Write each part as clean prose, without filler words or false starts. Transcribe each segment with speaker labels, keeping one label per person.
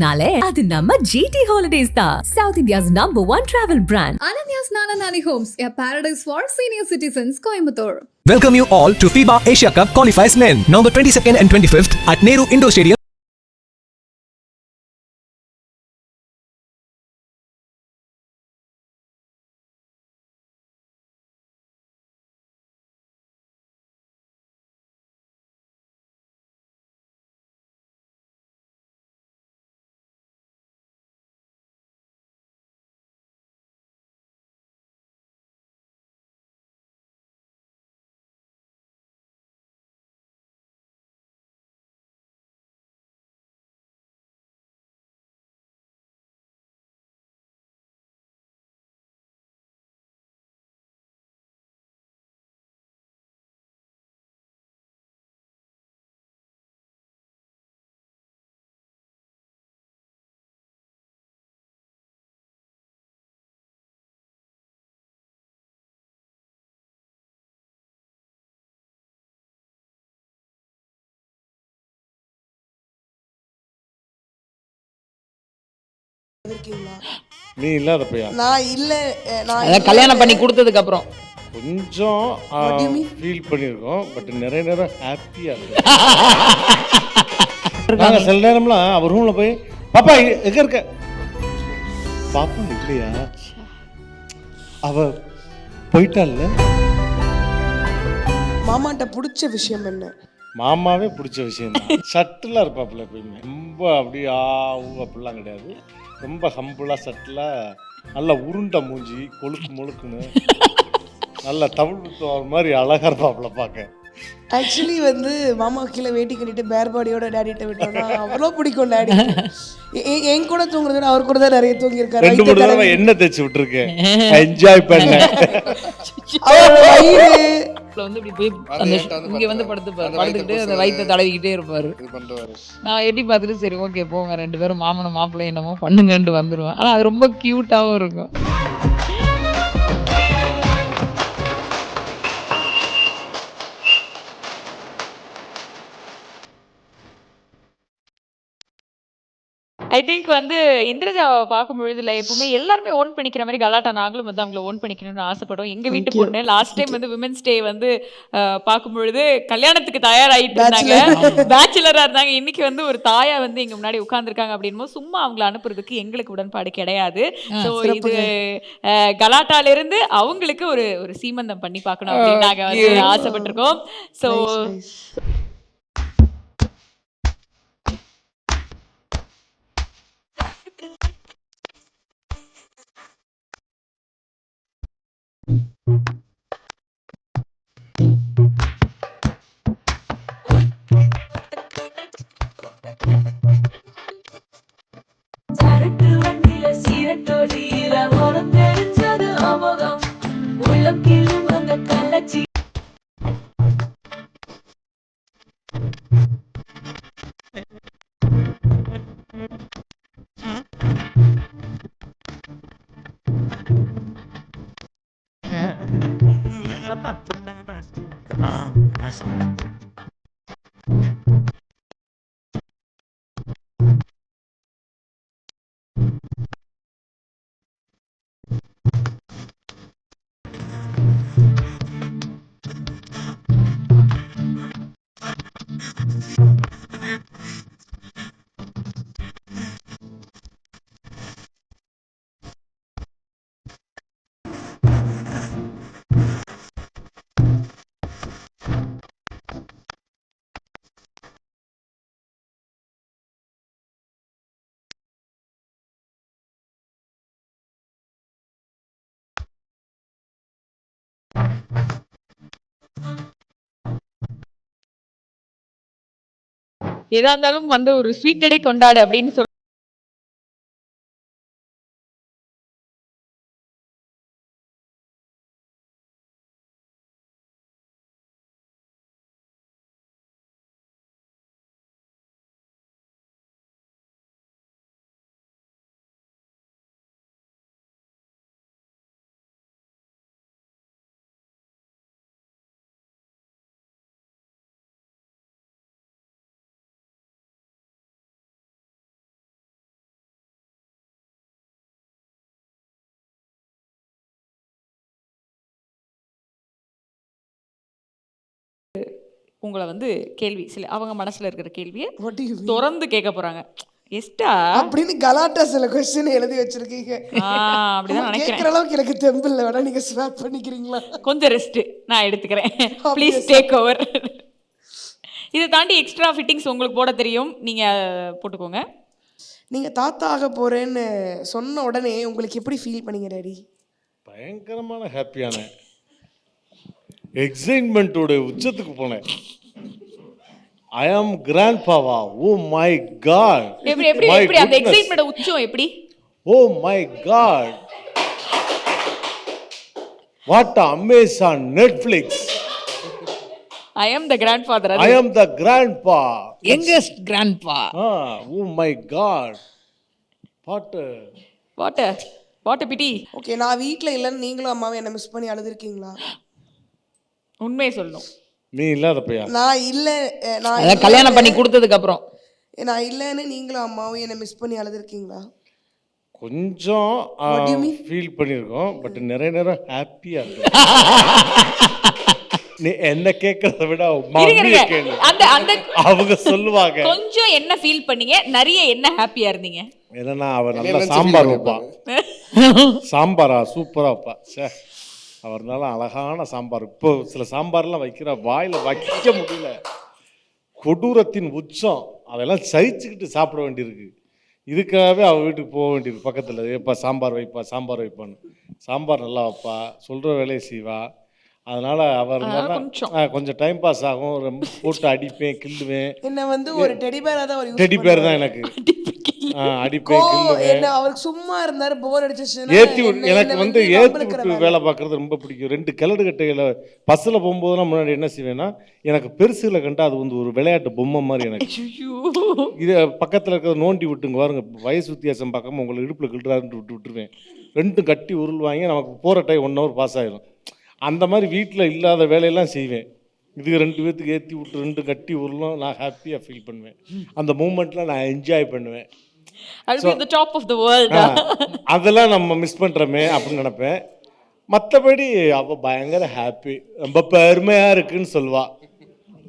Speaker 1: நாளே அது நம்ம GT Holidays தான், South India's #1 travel brand.
Speaker 2: Ananya's Nananani Homes, a paradise for senior citizens, Coimbatore.
Speaker 3: Welcome you all to FIBA Asia Cup qualifiers men, November 22nd and 25th at Nehru Indoor Stadium.
Speaker 4: நீ இல்லாதப்பயா
Speaker 5: நான் இல்ல
Speaker 6: அதான் கல்யாணம் பண்ணி கொடுத்ததுக்கு அப்புறம்
Speaker 4: கொஞ்சம் ஃபீல் பண்ணியிருக்கோம். பட் நிறைய நேரம் ஹாப்பியாக இருக்கு. நாங்கள் சில நேரம்லாம் அவர் ரூமில் போய் பாப்பா எங்கே இருக்க, பாப்பா இல்லையா, அவ போயிட்டால.
Speaker 5: மாமாட்ட பிடிச்ச விஷயம் என்ன?
Speaker 4: மாமாவே பிடிச்ச விஷயம் தான். சட்டிலாக இருப்பாப்புல எப்பயுமே. ரொம்ப அப்படியே அப்படிலாம் கிடையாது. ரொம்ப ஹம்பிளாக சட்டிலாக நல்லா உருண்டை மூஞ்சி கொழுக்கு முழுக்குன்னு நல்லா தமிழ் மாதிரி அழகாக இருப்பாப்புல பார்க்க.
Speaker 5: ஆக்சுவலி வந்து மாமா கீழே வேட்டி கட்டிட்டு பேர் பாடியோட டேடிட்ட விட்டோம்னா அவ்வளோ பிடிக்கும். டேடி என் கூட தூங்குறத விட அவர் கூட தான் நிறைய தூங்கி இருக்காரு.
Speaker 4: 2-3 தடவை எண்ணெய் தேய்ச்சி விட்டுருக்கேன், என்ஜாய் பண்ணேன்.
Speaker 6: வந்து இப்படி போய் இங்க வந்து படுத்துக்கிட்டு அந்த வயிற்றை தடவிக்கிட்டே இருப்பாரு. நான் எட்டி பார்த்துட்டு சரி ஓகே போங்க 2 பேரும் மாமனும் மாப்பிள்ளை என்னமோ பண்ணுங்கன்ட்டு வந்துடுவேன். ஆனால் அது ரொம்ப கியூட்டாகவும் இருக்கும்.
Speaker 7: ஐ திங்க் வந்து இந்திரஜாவை பார்க்கும்பொழுது இல்லை எப்பவுமே எல்லாருமே ஓன் பண்ணிக்கிற மாதிரி கலாட்டா நாங்களும் வந்து அவங்கள ஓன் பண்ணிக்கணும்னு ஆசைப்படுறோம். எங்கள் வீட்டு பொண்ணு லாஸ்ட் டைம் வந்து விமென்ஸ் டே வந்து பார்க்கும்பொழுது கல்யாணத்துக்கு தயாராகிட்டு இருந்தாங்க, பேச்சுலராக இருந்தாங்க. இன்னைக்கு வந்து ஒரு தாயா வந்து எங்கள் முன்னாடி உட்காந்துருக்காங்க அப்படின்னும் சும்மா அவங்கள அனுப்புறதுக்கு எங்களுக்கு உடன்பாடு கிடையாது. ஸோ இது கலாட்டாலிருந்து அவங்களுக்கு ஒரு ஒரு சீமந்தம் பண்ணி பார்க்கணும் அப்படின்னு நாங்கள் வந்து ஆசைப்பட்டிருக்கோம். ஸோ
Speaker 6: எதா இருந்தாலும் வந்து ஒரு ஸ்வீட் டே கொண்டாடு அப்படின்னு சொல்லி
Speaker 7: உங்களை வந்து கேள்வி சில அவங்க மனசுல இருக்கிற கேள்வியை
Speaker 5: What do you mean?
Speaker 7: திறந்து கேட்க போறாங்க. எஸ்டா
Speaker 5: அப்படின்னு கலாட்டா சில கொஸ்டின் எழுதி வச்சிருக்கீங்க.
Speaker 7: அப்படிதான் நினைக்கிறேன்.
Speaker 5: கேட்குற அளவுக்கு எனக்கு தெம்பு இல்லை, வேணா நீங்க ஸ்வாப் பண்ணிக்கிறீங்களா?
Speaker 7: கொஞ்சம் ரெஸ்ட் நான் எடுத்துக்கிறேன். Please take over. இதை தாண்டி எக்ஸ்ட்ரா ஃபிட்டிங்ஸ் உங்களுக்கு போட தெரியும், நீங்க போட்டுக்கோங்க.
Speaker 5: நீங்க தாத்தா ஆக போறேன்னு சொன்ன உடனே உங்களுக்கு எப்படி ஃபீல் பண்ணீங்க டாடி?
Speaker 4: பயங்கரமான ஹாப்பியான எக்ஸைட்மெண்ட்டோட உச்சத்துக்கு போனேன். ஐ ஆம் கிராண்ட் பாவா. Oh my god.
Speaker 7: எப்படி எப்படி எப்படி அந்த எக்ஸைட்மென்ட் உச்சம் எப்படி?
Speaker 4: Oh my god, what Amazon Netflix.
Speaker 7: I am the grandfather ஃபாதர்.
Speaker 4: I am the grandpa,
Speaker 6: youngest grandpa.
Speaker 4: Oh my god, what
Speaker 7: what பிடி.
Speaker 5: ஓகே, நான் வீட்ல இல்லைன்னு நீங்களும் அம்மாவும் என்ன மிஸ் பண்ணி அழுதுருக்கீங்களா?
Speaker 7: உண்மையை சொல்லணும்.
Speaker 4: நீ இல்லாதப்பையா?
Speaker 5: நான் இல்ல,
Speaker 6: அதான் கல்யாணம் பண்ணி கொடுத்ததுக்கு அப்புறம்
Speaker 5: நான் இல்லைன்னு நீங்களும் அம்மாவும் என்ன மிஸ் பண்ணி அழுதுருக்கீங்களா?
Speaker 4: கொஞ்சம் ஃபீல் பண்ணியிருக்கோம், பட் நிறைய நேரம் ஹாப்பியா இருக்கும். நீ என்ன கேட்கறத விட மம்மியை கேளு,
Speaker 7: அந்த அந்த
Speaker 4: அவங்க சொல்லுவாங்க.
Speaker 7: கொஞ்சம் என்ன ஃபீல் பண்ணீங்க, நிறைய என்ன ஹாப்பியா இருந்தீங்க?
Speaker 4: என்னன்னா அவர் நல்லா சாம்பார் வைப்பா. சாம்பாரா சூப்பரா வைப்பா. சே, அவர்னால அழகான சாம்பார். இப்போ சில சாம்பார்லாம் வைக்கிற வாயில வைக்க முடியல, கொடூரத்தின் உச்சம். அதெல்லாம் சகிச்சுக்கிட்டு சாப்பிட வேண்டியிருக்கு. இதுக்காகவே அவள் வீட்டுக்கு போக வேண்டியிருக்கு. பக்கத்தில் ஏப்பா சாம்பார் வைப்பா, சாம்பார் வைப்பான்னு. சாம்பார் நல்லா வைப்பா, சொல்கிற வேலையை செய்வா. அதனால் அவர் கொஞ்சம் டைம் பாஸ் ஆகும். ரொம்ப போட்டு அடிப்பேன், கிள்ளுவேன்.
Speaker 5: என்ன வந்து ஒரு டெடி பேரா தான் ஒரு
Speaker 4: டெடி பேர் தான் எனக்கு. அடிப்பேன், கிள்ளுவேன்.
Speaker 5: என்ன அவருக்கு சும்மா இருந்தாரு, போர் அடிச்சிச்சுன்னா
Speaker 4: ஏற்றி விட்டு, எனக்கு வந்து ஏற்றி விட்டு வேலை பார்க்குறது ரொம்ப பிடிக்கும். 2 கிழடு கட்டைகளை பஸ்ஸில் போகும்போதுலாம் முன்னாடி என்ன செய்வேன்னா, எனக்கு பெருசுகளை கண்டா அது வந்து ஒரு விளையாட்டு பொம்மை மாதிரி எனக்கு. இது பக்கத்தில் இருக்கிறத நோண்டி விட்டுங்க பாருங்க, வயசு வித்தியாசம் பார்க்காம உங்களை இடுப்பில் கிள்றாருன்னு விட்டுருவேன். 2 கட்டி உருள்வாங்க, நமக்கு போகிற டைம் 1 ஹவர் பாஸ் ஆயிடும். அந்த மாதிரி வீட்டில் இல்லாத வேலையெல்லாம் செய்வேன். இதுக்கு 2 பேர்த்துக்கு ஏற்றி விட்டு 2 கட்டி உருளும். நான் ஹாப்பியாக ஃபீல் பண்ணுவேன். அந்த மூமெண்ட்டில் நான் என்ஜாய் பண்ணுவேன். அதெல்லாம் நம்ம மிஸ் பண்ணுறோமே அப்படின்னு நினைப்பேன். மற்றபடி அவள் பயங்கர ஹாப்பி, ரொம்ப பெருமையாக இருக்குன்னு சொல்லுவா.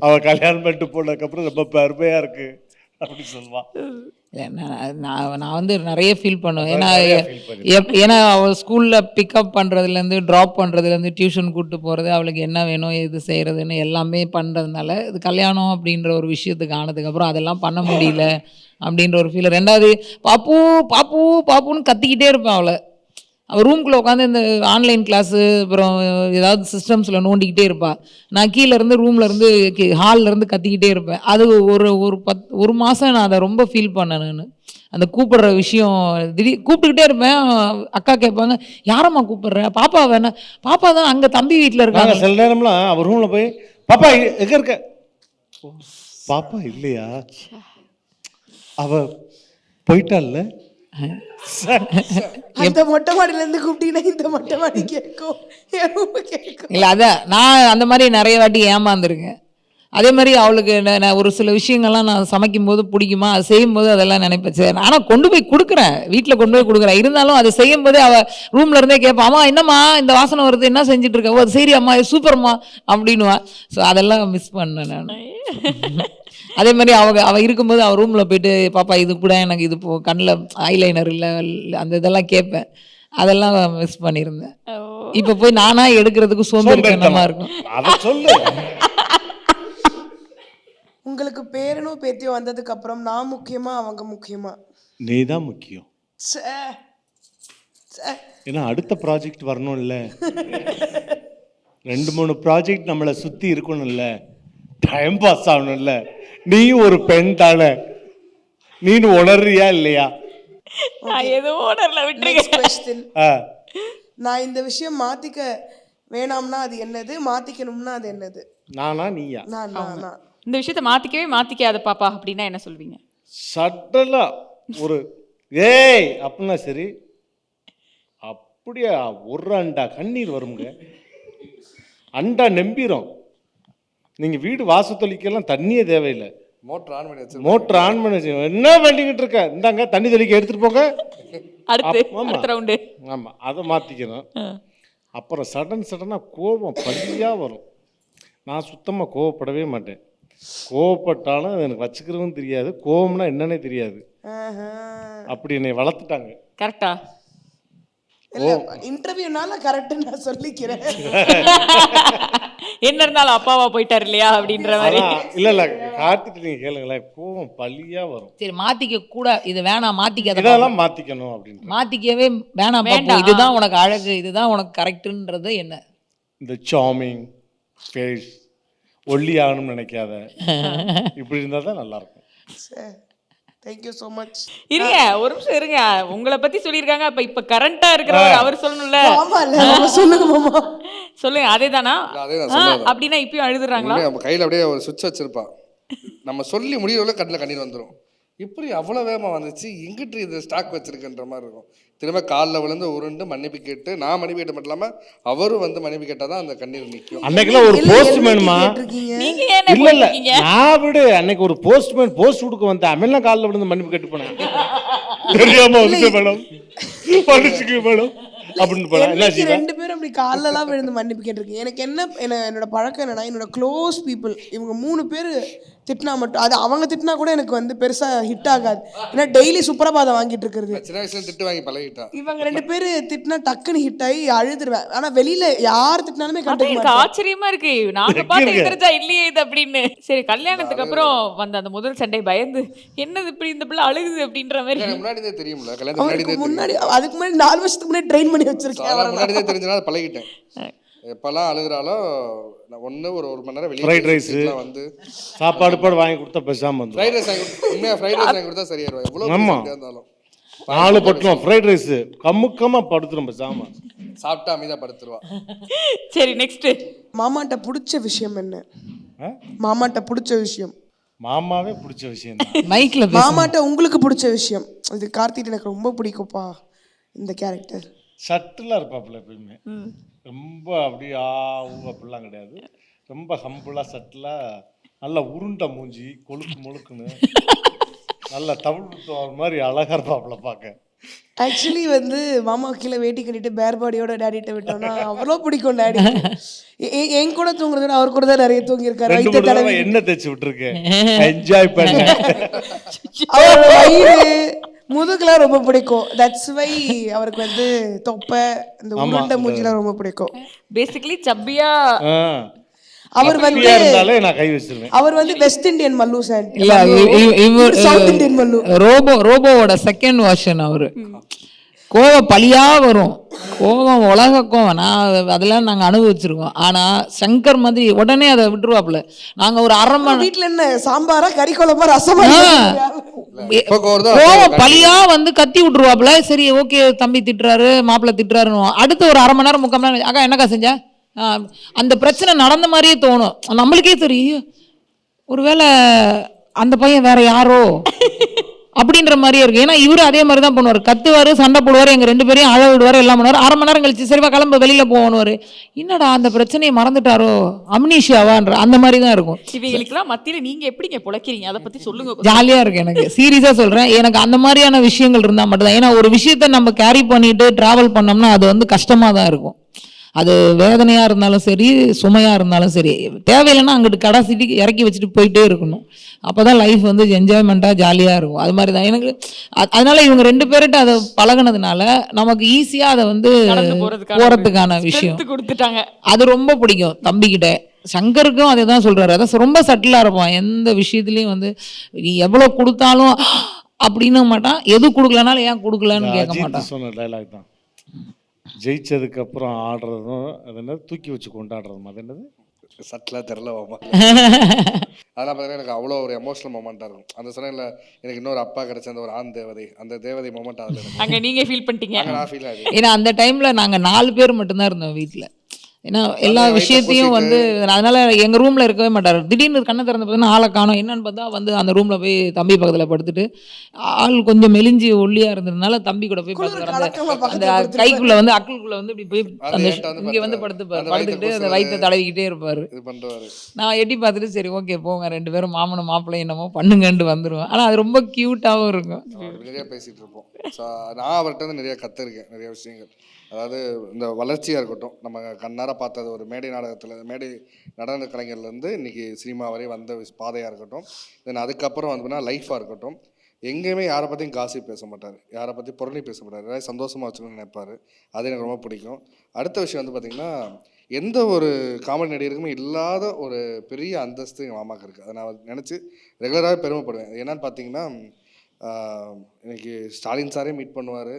Speaker 4: அவள் கல்யாணம் பண்ணிட்டு போனதுக்கப்புறம் ரொம்ப பெருமையாக இருக்குது அப்படி சொல்லுவா.
Speaker 6: நான் வந்து நிறைய ஃபீல் பண்ணுவேன். ஏன்னா அவள் ஸ்கூலில் பிக்கப் பண்ணுறதுலேருந்து ட்ராப் பண்ணுறதுலேருந்து டியூஷன் கூப்பிட்டு போகிறது, அவளுக்கு என்ன வேணும் எது செய்கிறதுன்னு எல்லாமே பண்ணுறதுனால இது கல்யாணம் அப்படின்ற ஒரு விஷயத்துக்கு ஆனதுக்கப்புறம் அதெல்லாம் பண்ண முடியல அப்படின்ற ஒரு ஃபீல். 2வது பாப்பு பாப்பு பாப்புன்னு கத்திக்கிட்டே இருப்பேன் அவளை. அவள் ரூம்குள்ளே உட்காந்து இந்த ஆன்லைன் கிளாஸு அப்புறம் ஏதாவது சிஸ்டம்ஸில் நோண்டிக்கிட்டே இருப்பாள். நான் கீழேருந்து ரூம்லேருந்து ஹால்லேருந்து கத்திக்கிட்டே இருப்பேன். அது ஒரு மாதம் நான் அதை ரொம்ப ஃபீல் பண்ணேன். நான் அந்த கூப்பிடுற விஷயம் கூப்பிட்டுக்கிட்டே இருப்பேன். அக்கா கேட்பாங்க, யாரம்மா கூப்பிடுற? பாப்பா வேணா? பாப்பா தான் அங்கே தம்பி வீட்டில் இருக்காங்க.
Speaker 4: சில நேரம்லாம் அவர் ரூமில் போய் பாப்பா எங்கே இருக்க? பாப்பா இல்லையா, அவ போயிட்டால.
Speaker 5: அந்த மொட்டை மாடியில இருந்து கூப்பிட்டீங்கன்னா இந்த மொட்டை மாடி கேட்கும்.
Speaker 6: இல்லை, அதான் நான் அந்த மாதிரி நிறைய வாட்டி ஏமாந்துருக்கேன். அதே மாதிரி அவளுக்கு நான் ஒரு சில விஷயங்கள்லாம் நான் சமைக்கும் போது பிடிக்குமா, அது செய்யும்போது அதெல்லாம் நினைப்பேன். சரி, ஆனால் கொண்டு போய் கொடுக்குறேன், வீட்டில் கொண்டு போய் கொடுக்குறேன். இருந்தாலும் அதை செய்யும் போதே அவள் ரூம்ல இருந்தே கேட்பான், அம்மா என்னம்மா இந்த வாசனை வருது, என்ன செஞ்சுட்டு இருக்க? ஓ சரி அம்மா, சூப்பர்மா அப்படின்னுவா. ஸோ அதெல்லாம் மிஸ் பண்ணேன் நான். அதே மாதிரி அவள் இருக்கும்போது அவள் ரூமில் போயிட்டு, பாப்பா இது கூட எனக்கு இது கண்ணில் ஐலைனர் இல்லை அந்த இதெல்லாம் கேட்பேன். அதெல்லாம் மிஸ் பண்ணியிருந்தேன். இப்போ போய் நானாக எடுக்கிறதுக்கு சோம்பேறித்தனமா இருக்கும்.
Speaker 4: அதை சொல்லு.
Speaker 5: உங்களுக்கு பேரனோ பேத்தியோ வந்ததுக்கு அப்புறம் நான் முக்கியமா அவங்க முக்கியமா?
Speaker 4: நீ தான் முக்கியம். ஏன்னா அடுத்த ப்ராஜெக்ட் வரணும்ல, 2-3 ப்ராஜெக்ட் நம்மளை சுற்றி இருக்கணும்ல, டைம் பாஸ் ஆகணும்ல. நீ ஒரு பெண் தானே, நீனு உணர்றியா இல்லையா?
Speaker 5: நான் இந்த விஷயம் மாத்திக்க வேணாம்னா அது என்னது, மாத்திக்கணும்னா அது என்னது?
Speaker 4: நானா நீயா?
Speaker 5: நான்
Speaker 7: இந்த விஷயத்தை மாத்திக்காத பாப்பா அப்படின்னா என்ன சொல்வீங்க?
Speaker 4: சட்டலா ஒரு ஏய் அப்படின்னா சரி, அப்படியே ஒரு அண்டா கண்ணீர் வருங்க. அண்டா நம்பிரும். நீங்கள் வீடு வாசு தெளிக்கெல்லாம் தண்ணியே தேவையில்லை. மோட்டர் ஆன் பண்ணி வச்சு என்ன பண்ணிக்கிட்டு இருக்க, இந்தாங்க தண்ணி தெளிக்க எடுத்துகிட்டு போங்க. ஆமாம், அதை மாற்றிக்கணும். அப்புறம் சடனாக கோபம் பள்ளியாக வரும். நான் சுத்தமாக கோவப்படவே மாட்டேன். கோவப்பட்டாலும் அது எனக்கு வச்சுக்கிறதும் தெரியாது, கோவம்னா என்னன்னே தெரியாது. அப்படி என்னை வளர்த்துட்டாங்க.
Speaker 7: கரெக்டா?
Speaker 5: இல்ல இன்டர்வியூனால கரெக்ட்னு நான் சொல்லிக்கிறேன்.
Speaker 7: என்ன இருந்தாலும் அப்பாவா போயிட்டார் இல்லையா அப்படின்ற மாதிரி.
Speaker 4: இல்லை காத்துட்டு நீங்கள் கேளுங்களேன், கோவம் பழியா வரும்.
Speaker 6: சரி மாத்திக்க கூட இது வேணாம், மாத்திக்காத,
Speaker 4: இதெல்லாம் மாற்றிக்கணும் அப்படின்னு.
Speaker 6: மாத்திக்கவே வேணாம் பாப்பு, இதுதான் உனக்கு அழகு, இதுதான் உனக்கு கரெக்டுன்றது என்ன?
Speaker 4: இந்த சாமிங் ஃபேஸ், ஒல்லி ஆகணும்னு நினைக்காத, இப்படி இருந்தால் தான் நல்லாயிருக்கும்.
Speaker 5: Thank you so much.
Speaker 7: இருங்க ஒரு நிமிஷம் இருங்க, உங்களை பத்தி சொல்லியிருக்காங்க. அப்ப இப்ப கரண்டா இருக்கிறவர் அவர் சொல்லணும்ல.
Speaker 5: ஆமா இல்ல சொல்லுங்க மாமா.
Speaker 7: சொல்லுங்க. அதேதானா? அப்படின்னா இப்பயும் அழுதுறாங்களா?
Speaker 8: நம்ம கையில் அப்படியே ஒரு சுவிட்ச் வச்சிருப்பா, நம்ம சொல்லி முடியல கண்ணில் கண்ணீர் வந்துடும். இப்படி அவ்வளோ வேகமாக வந்துச்சு, எங்கிட்டு இது ஸ்டாக் வச்சிருக்குன்ற மாதிரி இருக்கும். திரும்ப காலில் விழுந்து உருண்டு மன்னிப்பு கேட்டு, நான் மன்னிப்பு கேட்ட மட்டும் இல்லாமல் அவரும் வந்து மன்னிப்பு கேட்டால் தான் அந்த கண்ணீர் நிற்கும்.
Speaker 4: அன்னைக்கெல்லாம் ஒரு போஸ்ட்மேனுமா,
Speaker 7: நீங்க ஏன்
Speaker 4: இல்ல இல்ல நான் விடு, அன்னைக்கு ஒரு போஸ்ட்மேன் போஸ்ட் கொடுக்க வந்தேன், அமெல்லாம் காலில் விழுந்து மன்னிப்பு கேட்டு போனேன். தெரியாம வந்து மேடம் மன்னிச்சுக்க மேடம் அப்படின்னு போனேன்.
Speaker 5: ரெண்டு பேரும் அப்படி காலெல்லாம் விழுந்து மன்னிப்பு கேட்டிருக்கீங்க. எனக்கு என்னோட பழக்கம் என்னன்னா, என்னோட க்ளோஸ் பீப்புள் இவங்க 3 பேர் திட்டினா மட்டும், அது அவங்க திட்டினா கூட எனக்கு வந்து பெருசா ஹிட் ஆகாது. ஏன்னா டெய்லி சுப்ரபாதம் வாங்கிட்டு இருக்கிறது.
Speaker 8: சின்ன வயசுல திட்டு வாங்கி பழகிட்டா.
Speaker 5: இவங்க 2 பேர் திட்டினா டக்குன்னு ஹிட் ஆகி அழுதுருவேன். ஆனா வெளியில யார் திட்டினாலுமே
Speaker 7: எனக்கு ஆச்சரியமா இருக்கு, நாங்க பார்த்து இந்திரஜா இல்லையே இது அப்படின்னு. சரி கல்யாணத்துக்கு அப்புறம் வந்த அந்த முதல் சண்டை பயந்து என்னது இப்படி இந்த பிள்ளை அழுகுது அப்படின்ற மாதிரி
Speaker 8: முன்னாடியே தெரியும்ல, கல்யாணத்துக்கு
Speaker 5: முன்னாடி அதுக்கு முன்னாடி 4 வருஷத்துக்கு முன்னாடி ட்ரெயின் பண்ணி வச்சிருக்கேன்.
Speaker 8: முன்னாடியே தெரிஞ்சதுனால பழகிட்டேன். எப்பெல்லாம் அழுகுறாலும் நான் ஒன்று ஒரு மணி நேரம் வெளியே
Speaker 4: ஃப்ரைட் ரைஸ்
Speaker 8: வந்து
Speaker 4: சாப்பாடு வாங்கி கொடுத்தா பேசாமல் வந்து
Speaker 8: ஃப்ரைட் ரைஸ் உண்மையாக ஃப்ரைட் ரைஸ் வாங்கி கொடுத்தா சரியாயிருவா. எவ்வளோ இருந்தாலும்
Speaker 4: 4 பட்டுவோம் ஃப்ரைட் ரைஸ் கம்முக்கமாக படுத்துரும் பேசாமல்,
Speaker 8: சாப்பிட்டா அமைதியாக படுத்துருவா.
Speaker 7: சரி நெக்ஸ்ட்.
Speaker 5: மாமாட்ட பிடிச்ச விஷயம் என்ன? மாமாட்ட பிடிச்ச விஷயம்,
Speaker 4: மாமாவே பிடிச்ச விஷயம்
Speaker 6: மைக்ல
Speaker 5: மாமாட்ட உங்களுக்கு பிடிச்ச விஷயம். இது கார்த்திக் எனக்கு ரொம்ப பிடிக்கும்ப்பா இந்த கேரக்டர்.
Speaker 4: சட்டிலாக இருப்பாப்புல எப்பயுமே, ரொம்ப அப்படி அப்படிலாம் கிடையாது, ரொம்ப ஹம்பிளாக சட்டிலாக, நல்லா உருண்டை மூஞ்சி, கொழுக்கு முழுக்குன்னு நல்லா தமிழ் மாதிரி அழகாக இருப்பாப்புல பார்க்க.
Speaker 5: ஆக்சுவலி வந்து மாமா கீழே வேட்டி கட்டிட்டு பேர் பாடியோட டேடிட்ட விட்டோம்னா அவ்வளோ பிடிக்கும் டேடி. என் கூட தூங்குறத அவர் கூட தான் நிறைய தூங்கியிருக்காரு.
Speaker 4: என்ன தேய்ச்சி விட்டுருக்கேன், என்ஜாய் பண்ண.
Speaker 5: அவரோட வயிறு முதுகுலாம் ரொம்ப பிடிக்கும். தட்ஸ் வை அவருக்கு வந்து தொப்பை இந்த உருண்டை மூஞ்சிலாம் ரொம்ப பிடிக்கும்.
Speaker 7: பேசிக்கலி சப்பியா
Speaker 5: அவர் வந்து
Speaker 4: நான் கை வச்சிருவேன்.
Speaker 5: அவர் வந்து வெஸ்ட் இந்தியன் மல்லு சார்,
Speaker 6: இல்ல
Speaker 5: சவுத் இந்தியன் மல்லு.
Speaker 6: ரோபோவோட செகண்ட் வெர்ஷன். அவரு கோவம் பழியா வரும், கோவம் உலக கோவம். நான் அதெல்லாம் நாங்கள் அனுபவிச்சிருக்கோம். ஆனால் சங்கர் மாதிரி உடனே அதை விட்டுருவாப்புல. நாங்கள் ஒரு அரை மணி
Speaker 5: வீட்டில் என்ன சாம்பாரா கறி குழம்பா ரசமா
Speaker 6: கோவம் பழியா வந்து கத்தி விட்டுருவாப்புல. சரி ஓகே தம்பி திட்டுறாரு மாப்பிள்ளை திட்டுறாருன்னு அடுத்த ஒரு அரை மணி நேரம் 3/4 மணி நேரம் அக்கா என்னக்கா செஞ்சா அந்த பிரச்சனை நடந்த மாதிரியே தோணும். நம்மளுக்கே தெரியும் ஒருவேளை அந்த பையன் வேற யாரோ அப்படின்ற மாதிரியே இருக்கு. ஏன்னா இவரு அதே மாதிரி தான் பண்ணுவார், கத்துவாரு, சண்டை போடுவார், எங்க 2 பேரையும் அழ விடுவார், எல்லாம் பண்ணுவார். அரை மணி நேரம் கழிச்சு சரிவா கிளம்ப வெளியில போவார். என்னடா அந்த பிரச்சனையை மறந்துட்டாரோ, அம்னீஷியாவான்ற அந்த மாதிரி தான் இருக்கும்.
Speaker 7: இவங்களுக்குலாம் மத்தியில நீங்க எப்படிங்க பொழைக்கிறீங்க, அதை பத்தி சொல்லுங்க.
Speaker 6: ஜாலியா இருக்கு எனக்கு, சீரியஸா சொல்றேன். எனக்கு அந்த மாதிரியான விஷயங்கள் இருந்தா மட்டும்தான். ஏன்னா ஒரு விஷயத்த நம்ம கேரி பண்ணிட்டு டிராவல் பண்ணோம்னா அது வந்து கஷ்டமா தான் இருக்கும். அது வேதனையா இருந்தாலும் சரி, சுமையா இருந்தாலும் சரி, தேவையில்லைன்னா அங்கிட்டு கடைசிட்டு இறக்கி வச்சுட்டு போயிட்டே இருக்கணும். அப்போதான் லைஃப் வந்து என்ஜாய்மெண்ட்டாக ஜாலியாக இருக்கும். அது மாதிரி தான் எனக்கு. அதனால இவங்க 2 பேர்கிட்ட அதை பழகினதுனால நமக்கு ஈஸியாக அதை வந்து போகிறதுக்கான விஷயம்
Speaker 7: கொடுத்துட்டாங்க.
Speaker 6: அது ரொம்ப பிடிக்கும் தம்பிக்கிட்ட. சங்கருக்கும் அதே தான் சொல்கிறாரு, அதான் ரொம்ப சட்டிலாக இருப்பான். எந்த விஷயத்துலையும் வந்து நீ எவ்வளோ கொடுத்தாலும் அப்படின்னு மாட்டான், எது கொடுக்கலனாலும் ஏன் கொடுக்கலன்னு கேட்க மாட்டான்.
Speaker 4: சொன்ன டைலாக் தான், ஜெயிச்சதுக்கு அப்புறம் ஆடுறதும் அது என்னது தூக்கி வச்சு கொண்டாடுறதும், அது என்னது
Speaker 8: சட்டிலாக தெரிலவாமா. அதெல்லாம் பார்த்தீங்கன்னா எனக்கு அவ்வளோ ஒரு எமோஷனல் மொமெண்ட்டாக இருக்கும். அந்த சமயத்தில் எனக்கு இன்னொரு அப்பா கிடைச்ச அந்த ஒரு ஆண் தேவதை, அந்த தேவதை மொமெண்ட் அதில்
Speaker 7: அங்கே நீங்கள் ஃபீல் பண்ணிட்டீங்க.
Speaker 8: நான் ஃபீல் ஆகுது.
Speaker 6: ஏன்னா அந்த டைமில் நாங்கள் 4 பேர் மட்டும்தான் இருந்தோம் வீட்டில். ஏன்னா எல்லா விஷயத்தையும் வந்து அதனால எங்கள் ரூமில் இருக்கவே மாட்டார். திடீர்னு கண்ணை திறந்த பார்த்தீங்கன்னா ஆளை காணும். என்னன்னு பார்த்தா வந்து அந்த ரூமில் போய் தம்பி பக்கத்தில் படுத்துட்டு, ஆள் கொஞ்சம் மெலிஞ்சி ஒல்லியாக இருந்ததுனால தம்பி கூட போய் பார்த்துக்கிறாங்க. அந்த கைக்குள்ளே வந்து அக்குளுக்குள்ளே வந்து இப்படி போய் அந்த இங்கே வந்து படுத்துக்கிட்டு அந்த வயிற்றை தடவிக்கிட்டே இருப்பார். நான் எட்டி பார்த்துட்டு சரி ஓகே போங்க 2 பேரும் மாமனும் மாப்பிள்ளை என்னமோ பண்ணுங்கன்ட்டு வந்துடுவேன். ஆனால் அது ரொம்ப க்யூட்டாகவும் இருக்கும்.
Speaker 8: நிறைய பேசிகிட்டு இருப்போம். நான் அவர்கிட்ட வந்து நிறைய கற்றுருக்கேன் நிறைய விஷயங்கள். அதாவது இந்த வளர்ச்சியாக இருக்கட்டும், நம்ம கண்ணார பார்த்தது ஒரு மேடை நாடகத்தில், மேடை நடன கலைஞர்லேருந்து இன்றைக்கி சினிமா வரை வந்த பாதையாக இருக்கட்டும், தென் அதுக்கப்புறம் வந்து லைஃபாக இருக்கட்டும், எங்கேயுமே யாரை பற்றியும் காசிப் பேச மாட்டார், யாரை பற்றி புரணி பேச மாட்டார், எல்லாரும் சந்தோஷமாக வச்சுக்கணும்னு நினைப்பார். அது எனக்கு ரொம்ப பிடிக்கும். அடுத்த விஷயம் வந்து பார்த்திங்கன்னா, எந்த ஒரு காமெடி நடிகருக்குமே இல்லாத ஒரு பெரிய அந்தஸ்து எங்கள் மாமாவுக்கு இருக்குது. அதை நான் நினச்சி ரெகுலராகவே பெருமைப்படுவேன். என்னன்னு பார்த்தீங்கன்னா, இன்னைக்கு ஸ்டாலின் சாரே மீட் பண்ணுவார்,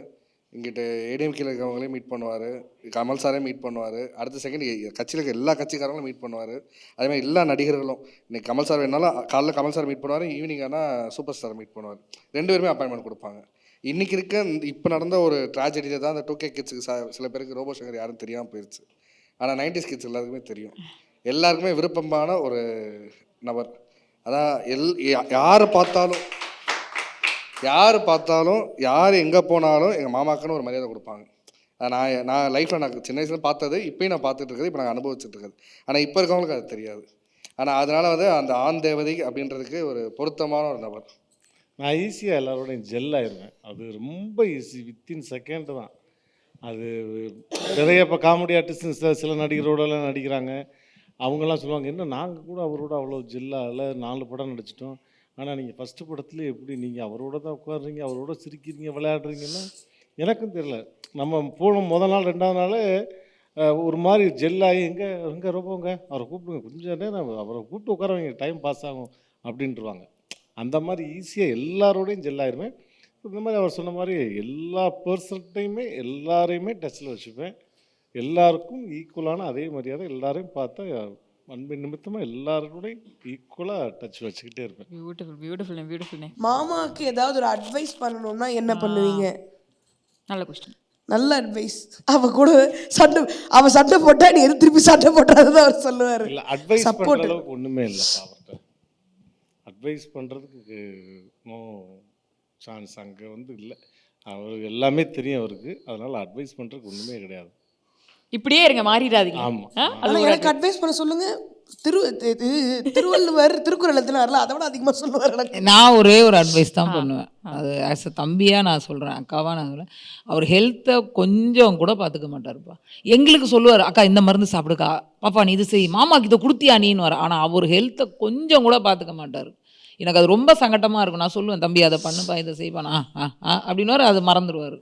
Speaker 8: இங்கிட்ட ஏடிஎம்கேல இருக்கிறவங்களையும் மீட் பண்ணுவார், கமல் சாரே மீட் பண்ணுவார், அடுத்த செகண்ட் கட்சியில் இருக்க எல்லா கட்சிக்காரங்களும் மீட் பண்ணுவார். அதேமாதிரி எல்லா நடிகர்களும் இன்னைக்கு கமல் சார் வேணாலும் காலைல கமல் சார் மீட் பண்ணுவார், ஈவினிங் ஆனால் சூப்பர் ஸ்டார் மீட் பண்ணுவார். 2 பேருமே அப்பாயின்மெண்ட் கொடுப்பாங்க. இன்றைக்கி இருக்க இப்போ நடந்த ஒரு ட்ராஜடியில் தான் அந்த 2K கிட்ஸுக்கு சில பேருக்கு ரோபோ சங்கர் யாரும் தெரியாமல் போயிடுச்சு. ஆனால் 90s கிட்ஸ் எல்லாருக்குமே தெரியும். எல்லாருக்குமே விருப்பமான ஒரு நபர். அதான் யார் பார்த்தாலும் யார் எங்கே போனாலும் எங்கள் மாமாக்குன்னு ஒரு மரியாதை கொடுப்பாங்க. நான் லைஃப்பில் நான் சின்ன வயசுல பார்த்தது, இப்போயும் நான் பார்த்துட்டு இருக்கிறது, இப்போ நான் அனுபவிச்சுட்டு இருக்கிறது. ஆனால் இப்போ இருக்கவங்களுக்கு அது தெரியாது. ஆனால் அதனால் வந்து அந்த ஆண் தேவதை அப்படின்றதுக்கு ஒரு பொருத்தமான ஒரு நபர்.
Speaker 4: நான் ஈஸியாக எல்லாரோடையும் ஜெல் ஆயிடுவேன். அது ரொம்ப ஈஸி, வித்தின் செகண்ட் தான். அது நிறைய இப்போ காமெடி ஆர்டிஸ்ட் சில நடிகரோடலாம் நடிக்கிறாங்க. அவங்கெல்லாம் சொல்லுவாங்க, என்ன நாங்கள் கூட அவரோட அவ்வளோ ஜெல்லாக 4 படம் நடிச்சிட்டோம், ஆனால் நீங்கள் ஃபஸ்ட்டு படத்துலேயே எப்படி நீங்கள் அவரோட தான் உட்காடுறீங்க, அவரோட சிரிக்கிறீங்க, விளையாடுறீங்கன்னா எனக்கும் தெரியல. நம்ம போன முதல் நாள் 2வது நாள் ஒரு மாதிரி ஜெல்லாகி எங்கே ரொம்பங்க அவரை கூப்பிடுங்க, கொஞ்சம் நேரம் அவரை கூப்பிட்டு உட்கார வைங்க, டைம் பாஸ் ஆகும் அப்படின்ட்டுருவாங்க. அந்த மாதிரி ஈஸியாக எல்லாரோடையும் ஜெல்லாயிருவேன். இந்த மாதிரி அவர் சொன்ன மாதிரி எல்லா பர்சன்ட்டையுமே எல்லாரையுமே டச்சில் வச்சுப்பேன். எல்லாருக்கும் ஈக்குவலான அதே மரியாதை, எல்லாரையும் பார்த்தா அன்பின் நிமித்தமாக எல்லாரோடையும் ஈக்குவலாக டச் வச்சுக்கிட்டே இருப்பேன்.
Speaker 7: பியூட்டிஃபுல்.
Speaker 5: மாமாவுக்கு ஏதாவது ஒரு அட்வைஸ் பண்ணணும்னா என்ன பண்ணுவீங்க?
Speaker 7: நல்ல கொஸ்டின்.
Speaker 5: நல்ல அட்வைஸ். அவன் சண்டை போட்டா நீ எது திருப்பி சண்டை போட்டாதான் அவர் சொல்லுவார்.
Speaker 4: இல்லை, அட்வைஸ் பண்ணுற அளவுக்கு ஒன்றுமே இல்லை அவர்கிட்ட. அட்வைஸ் பண்ணுறதுக்கு நோ சான்ஸ் அங்கே வந்து இல்லை. அவருக்கு எல்லாமே தெரியும் அவருக்கு, அதனால் அட்வைஸ் பண்ணுறதுக்கு ஒன்றுமே கிடையாது.
Speaker 7: இப்படியே இருங்க, மாறிடாதீங்க.
Speaker 5: ஆமாம், எனக்கு அட்வைஸ் பண்ண சொல்லுங்க. திருவள்ளுவர் திருக்குறள் எத்தனார்ல அதை விட அதிகமாக சொல்லுவார்.
Speaker 6: நான் ஒரே ஒரு அட்வைஸ் தான் பண்ணுவேன். அது ஆஸ் அ தம்பியாக நான் சொல்கிறேன், அக்காவாக நான் சொல்கிறேன். அவர் ஹெல்த்தை கொஞ்சம் கூட பார்த்துக்க மாட்டாருப்பா. எங்களுக்கு சொல்லுவார், அக்கா இந்த மருந்து சாப்பிடுக்கா, பாப்பா நீ இது செய், மாமாக்கு இதை கொடுத்தியா நீன்னு வர. ஆனால் அவர் ஹெல்த்தை கொஞ்சம் கூட பார்த்துக்க மாட்டார். எனக்கு அது ரொம்ப சங்கட்டமாக இருக்கும். நான் சொல்லுவேன், தம்பி அதை பண்ணுப்பா, இதை செய்வானா அப்படின்னாரு, அது மறந்துடுவார்.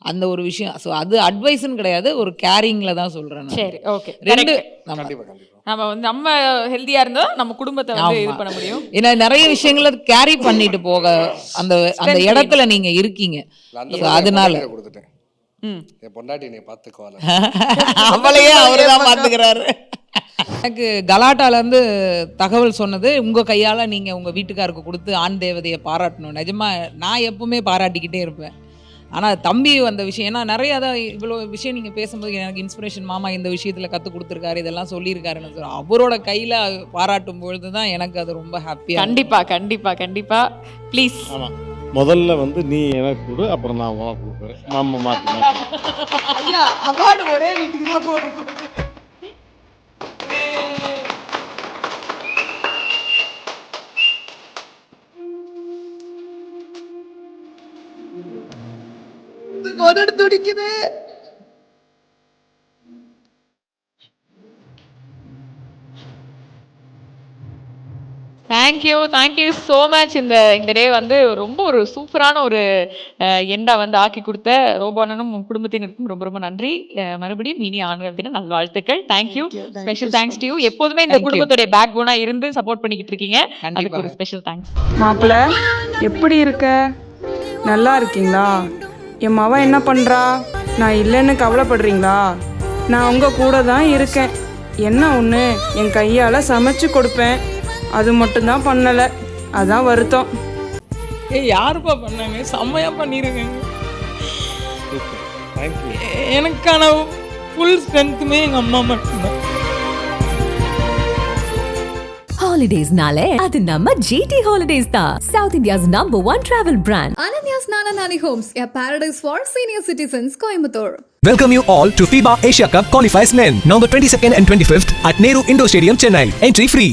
Speaker 6: அந்த ஒரு விஷயம். ஸோ அது அட்வைஸ்ன்னு கிடையாது, ஒரு கேரிங்கில் தான் சொல்கிறேன்.
Speaker 7: சரி, ஓகே.
Speaker 6: 2
Speaker 7: நம்ம வந்து நம்ம ஹெல்த்தியா இருந்தா நம்ம குடும்பத்தை வந்து இது பண்ண முடியும்.
Speaker 6: ஏன்னா நிறைய விஷயங்களை கேரி பண்ணிட்டு போக அந்த அந்த இடத்துல நீங்க இருக்கீங்க. அதனால
Speaker 8: கொடுத்துட்டேன், என் பொண்டாட்டி நீ பார்த்துக்குவாள்,
Speaker 6: அவளையே அவரு தான் பார்த்துக்கிறாரு. எனக்கு கலாட்டாலேருந்து தகவல் சொன்னது, உங்கள் கையால் நீங்கள் உங்கள் வீட்டுக்காருக்கு கொடுத்து ஆண் தேவதையை பாராட்டணும். நிஜமாக நான் எப்பவுமே பாராட்டிக்கிட்டே இருப்பேன். ஆனால் தம்பி அந்த விஷயம், ஏன்னா நிறையா தான் இவ்வளோ விஷயம் நீங்கள் பேசும்போது எனக்கு இன்ஸ்பிரேஷன், மாமா இந்த விஷயத்தில் கற்றுக் கொடுத்துருக்காரு, இதெல்லாம் சொல்லியிருக்காருன்னு சொல்கிறோம். அவரோட கையில் பாராட்டும் பொழுது தான் எனக்கு அது ரொம்ப ஹாப்பியாக.
Speaker 7: கண்டிப்பாக ப்ளீஸ்.
Speaker 4: ஆமாம், முதல்ல வந்து நீ எனக்கு கொடு, அப்புறம் நான் உனக்கு கொடுக்குறேன். மாமா மாற்றி
Speaker 5: அவார்டு ஒரே வீட்டுக்கு போகிறோம். துடிக்குது.
Speaker 7: Thank you so much. இந்த டே வந்து ரொம்ப ஒரு சூப்பரான ஒரு எண்டா வந்து ஆக்கி கொடுத்த ரோபானனும் குடும்பத்தினருக்கும் ரொம்ப ரொம்ப நன்றி. மறுபடியும் இனி ஆண்கள் தின நல்ல வாழ்த்துக்கள். Thank you. Special thanks to you. எப்போதுமே இந்த குடும்பத்துடைய பேக் போனா இருந்து சப்போர்ட் பண்ணிக்கிட்டு இருக்கீங்க, அதுக்கு ஒரு ஸ்பெஷல் தேங்க்ஸ்.
Speaker 9: மாப்பிள்ள எப்படி இருக்க? நல்லா இருக்கீங்களா? என் மவ என்ன பண்றா? நான் இல்லைன்னு கவலைப்படுறீங்களா? நான் உங்க கூட தான் இருக்கேன். என்ன ஒன்று, என் கையால் சமைச்சு கொடுப்பேன், அது மட்டும்தான் பண்ணலை, அதான் வருத்தம்.
Speaker 6: யாருப்பா பண்ணாங்க? செம்மையா பண்ணிருங்க. எனக்கான ஃபுல் ஸ்ட்ரென்த்துமே எங்க அம்மா மட்டும்தான்.
Speaker 1: Holidays nale adu namma GT Holidays da, South India's #1 travel brand.
Speaker 2: Ananya's Nana Nani Homes, a paradise for senior citizens, Coimbatore.
Speaker 3: Welcome you all to FIBA Asia Cup Qualifiers Men, November 22nd and 25th at Nehru Indoor Stadium, Chennai. Entry free.